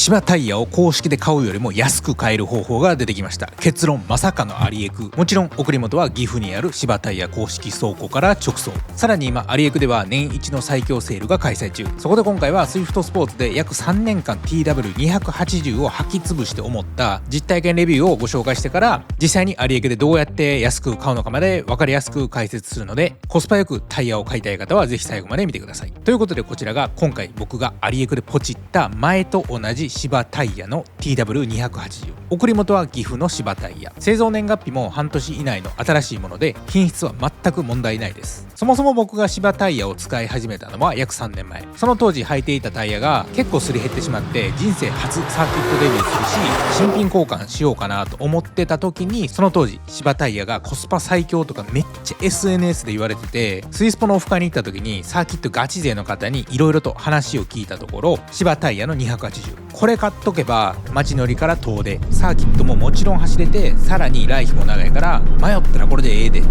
芝タイヤを公式で買うよりも安く買える方法が出てきました。結論、まさかのアリエク。もちろん送り元は岐阜にある芝タイヤ公式倉庫から直送。さらに今アリエクでは年一の最強セールが開催中。そこで今回はスイフトスポーツで約3年間 TW280 を履き潰して思った実体験レビューをご紹介してから、実際にアリエクでどうやって安く買うのかまで分かりやすく解説するので、コスパよくタイヤを買いたい方はぜひ最後まで見てください。ということで、こちらが今回僕がアリエクでポチった前と同じ芝タイヤの TW280。 送り元は岐阜の芝タイヤ。製造年月日も半年以内の新しいもので、品質は全く問題ないです。そもそも僕が芝タイヤを使い始めたのは約3年前。その当時履いていたタイヤが結構すり減ってしまって、人生初サーキットデビューするし、新品交換しようかなと思ってた時に、その当時芝タイヤがコスパ最強とかめっちゃ SNS で言われてて、スイスポのオフ会に行った時にサーキットガチ勢の方にいろいろと話を聞いたところ、芝タイヤの280、これ買っとけば街乗りから遠出、サーキットももちろん走れて、さらに来費も長いから迷ったらこれでええでって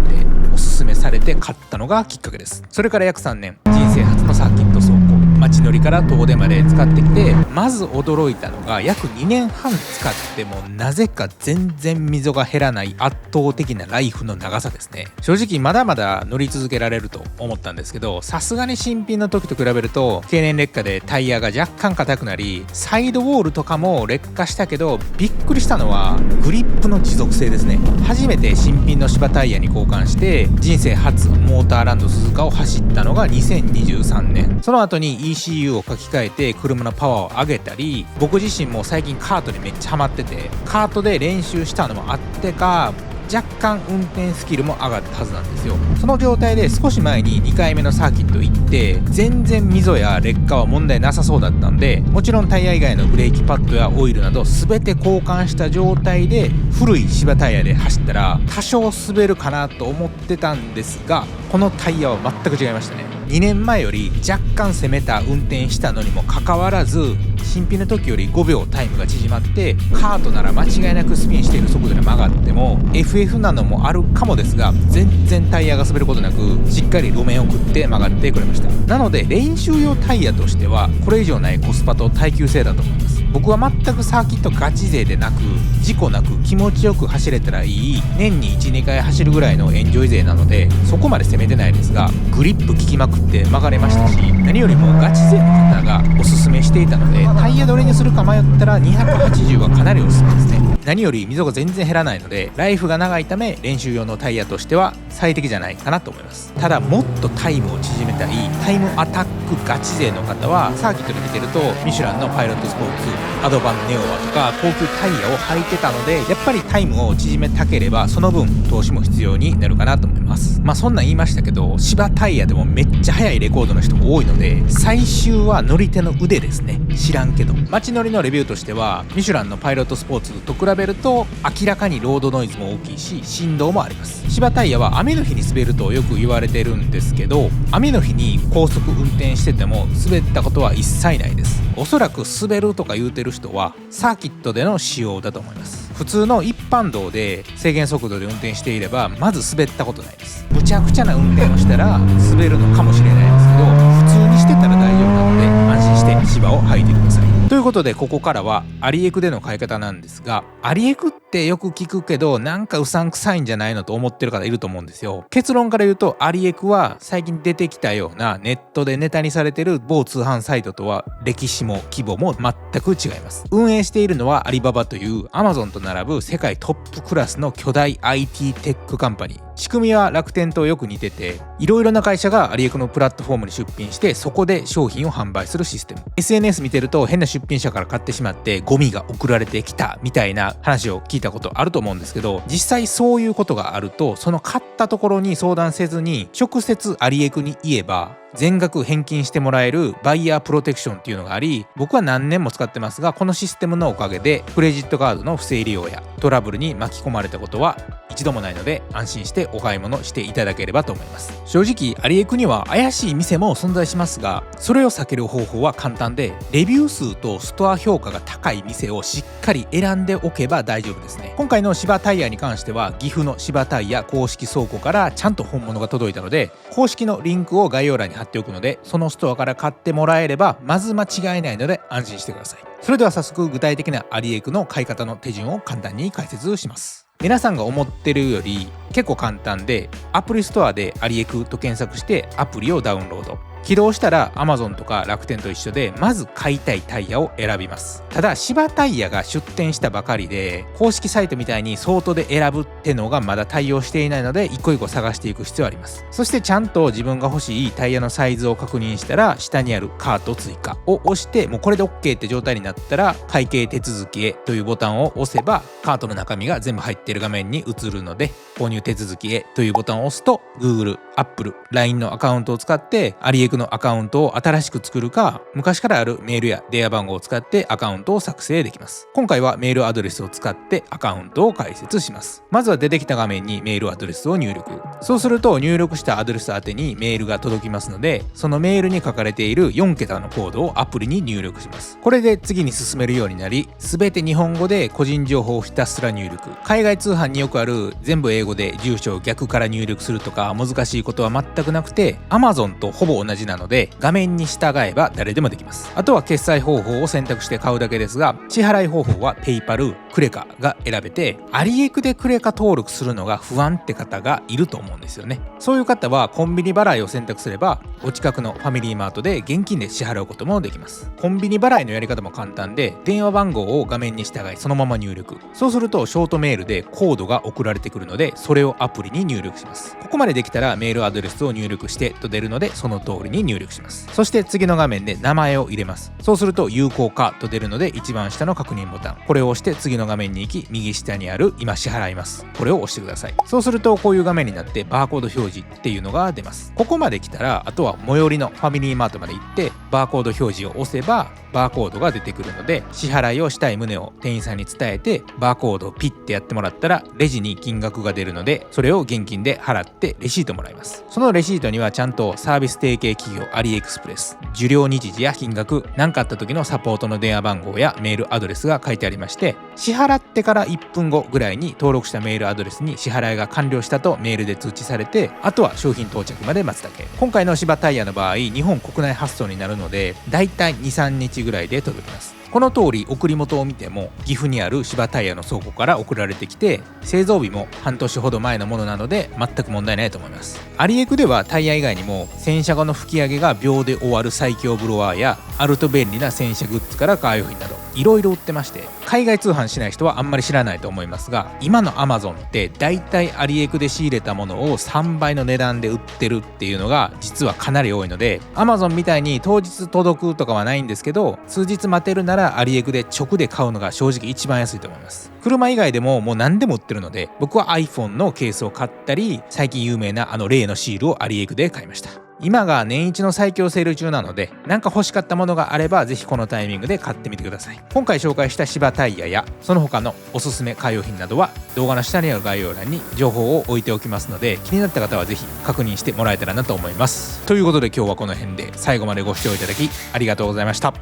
おすすめされて買ったのがきっかけです。それから約3年、人生初のサーキット走行、街乗りから遠出まで使ってきて、まず驚いたのが約2年半使ってもなぜか全然溝が減らない圧倒的なライフの長さですね。正直まだまだ乗り続けられると思ったんですけど、さすがに新品の時と比べると経年劣化でタイヤが若干硬くなり、サイドウォールとかも劣化したけど、びっくりしたのはグリップの持続性ですね。初めて新品の芝タイヤに交換して人生初モーターランド鈴鹿を走ったのが2023年。その後に ECU を書き換えて車のパワーを上げたり、僕自身も最近カートにめっちゃハマってて、カートで練習したのもあってか若干運転スキルも上がったはずなんですよ。その状態で少し前に2回目のサーキット行って、全然溝や劣化は問題なさそうだったんで、もちろんタイヤ以外のブレーキパッドやオイルなど全て交換した状態で古い芝タイヤで走ったら多少滑るかなと思ってたんですが、このタイヤは全く違いましたね。2年前より若干攻めた運転したのにもかかわらず、新品の時より5秒タイムが縮まって、カートなら間違いなくスピンしている速度で曲がっても FF なのもあるかもですが、全然タイヤが滑ることなくしっかり路面を食って曲がってくれました。なので練習用タイヤとしてはこれ以上ないコスパと耐久性だと思います。僕は全くサーキットガチ勢でなく、事故なく気持ちよく走れたらいい年に 1,2 回走るぐらいのエンジョイ勢なので、そこまで攻めてないですが、グリップ効きまくって曲がれましたし、何よりもガチ勢の方がおすすめしていたので、タイヤどれにするか迷ったら280はかなりおすすめですね。何より溝が全然減らないので、ライフが長いため練習用のタイヤとしては最適じゃないかなと思います。ただもっとタイムを縮めたいタイムアタックガチ勢の方は、サーキットで見てるとミシュランのパイロットスポーツ、アドバンネオワとか高級タイヤを履いてたので、やっぱりタイムを縮めたければその分投資も必要になるかなと思います。そんなん言いましたけど、芝タイヤでもめっちゃ速いレコードの人も多いので、最終は乗り手の腕ですね。知らんけど街乗りのレビューとしては、ミシュランのパイロットスポーツと比べると明らかにロードノイズも大きいし振動もあります。芝タイヤは雨の日に滑るとよく言われてるんですけど、雨の日に高速運転してても滑ったことは一切ないです。おそらく滑るとか言うてる人はサーキットでの使用だと思います。普通の一般道で制限速度で運転していればまず滑ったことないです。むちゃくちゃな運転をしたら滑るのかもしれないですけど、普通にしてたら大丈夫なので安心して芝を履いてください。ということで、ここからはアリエクでの買い方なんですが、アリエクってよく聞くけどなんかうさんくさいんじゃないのと思ってる方いると思うんですよ。結論から言うと、アリエクは最近出てきたようなネットでネタにされてる某通販サイトとは歴史も規模も全く違います。運営しているのはアリババという Amazon と並ぶ世界トップクラスの巨大 IT テックカンパニー。仕組みは楽天とよく似てて、いろいろな会社がアリエクのプラットフォームに出品して、そこで商品を販売するシステム。 SNS 見てると変な出品者から買ってしまってゴミが送られてきたみたいな話を聞いたことあると思うんですけど、実際そういうことがあると、その買ったところに相談せずに直接アリエクに言えば全額返金してもらえるバイヤープロテクションっていうのがあり、僕は何年も使ってますが、このシステムのおかげでクレジットカードの不正利用やトラブルに巻き込まれたことは一度もないので、安心してお買い物していただければと思います。正直アリエクには怪しい店も存在しますが、それを避ける方法は簡単で、レビュー数とストア評価が高い店をしっかり選んでおけば大丈夫ですね。今回の芝タイヤに関しては岐阜の芝タイヤ公式倉庫からちゃんと本物が届いたので、公式のリンクを概要欄に貼っておくので、そのストアから買ってもらえればまず間違いないので安心してください。それでは早速具体的なアリエクの買い方の手順を簡単に解説します。皆さんが思ってるより結構簡単で、アプリストアでアリエクと検索してアプリをダウンロード。起動したら Amazon とか楽天と一緒で、まず買いたいタイヤを選びます。ただ芝タイヤが出店したばかりで、公式サイトみたいにソートで選ぶってのがまだ対応していないので、一個一個探していく必要あります。そしてちゃんと自分が欲しいタイヤのサイズを確認したら、下にあるカート追加を押して、もうこれで OK って状態になったら、会計手続きへというボタンを押せば、カートの中身が全部入っている画面に映るので、購入手続きへというボタンを押すと Google、Apple、LINE のアカウントを使ってアリエクのアカウントを新しく作るか、昔からあるメールや電話番号を使ってアカウントを作成できます。今回はメールアドレスを使ってアカウントを開設します。まずは出てきた画面にメールアドレスを入力。そうすると入力したアドレス宛てにメールが届きますので、そのメールに書かれている4桁のコードをアプリに入力します。これで次に進めるようになり、全て日本語で個人情報をひたすら入力。海外通販によくある全部英語で住所を逆から入力するとか難しいことは全くなくて、 Amazon とほぼ同じなので画面に従えば誰でもできます。あとは決済方法を選択して買うだけですが、支払い方法は PayPal、クレカが選べて、アリエクでクレカ登録するのが不安って方がいると思うんですよね。そういう方はコンビニ払いを選択すれば、お近くのファミリーマートで現金で支払うこともできます。コンビニ払いのやり方も簡単で、電話番号を画面に従いそのまま入力。そうするとショートメールでコードが送られてくるので、それをアプリに入力します。ここまでできたらメールアドレスを入力してと出るので、その通りに入力します。そして次の画面で名前を入れます。そうすると有効かと出るので、一番下の確認ボタン、これを押して次の画面に行き、右下にある今支払います、これを押してください。そうするとこういう画面になってバーコード表示っていうのが出ます。ここまで来たらあとは最寄りのファミリーマートまで行ってバーコード表示を押せばバーコードが出てくるので、支払いをしたい旨を店員さんに伝えてバーコードをピッてやってもらったらレジに金額が出るので、それを現金で払ってレシートもらいます。そのレシートにはちゃんとサービス提携企業アリエクスプレス、受領日時や金額、何かあった時のサポートの電話番号やメールアドレスが書いてありまして、支払ってから1分後ぐらいに登録したメールアドレスに支払いが完了したとメールで通知されて、あとは商品到着まで待つだけ。今回の芝タイヤの場合、日本国内発送になるのでだいたい 2,3 日ぐらいで届きます。この通り送り元を見ても岐阜にある芝タイヤの倉庫から送られてきて、製造日も半年ほど前のものなので全く問題ないと思います。アリエクではタイヤ以外にも洗車後の吹き上げが秒で終わる最強ブロワーや、あると便利な洗車グッズからカー用品などいろいろ売ってまして、海外通販しない人はあんまり知らないと思いますが、今の Amazon ってだいたいアリエクで仕入れたものを3倍の値段で売ってるっていうのが実はかなり多いので、 Amazon みたいに当日届くとかはないんですけど、数日待てるならアリエクで直で買うのが正直一番安いと思います。車以外でももう何でも売ってるので、僕は iPhone のケースを買ったり、最近有名な例のシールをアリエクで買いました。今が年一の最強セール中なので、なんか欲しかったものがあればぜひこのタイミングで買ってみてください。今回紹介した芝タイヤやその他のおすすめカー用品などは動画の下にある概要欄に情報を置いておきますので、気になった方はぜひ確認してもらえたらなと思います。ということで今日はこの辺で、最後までご視聴いただきありがとうございました。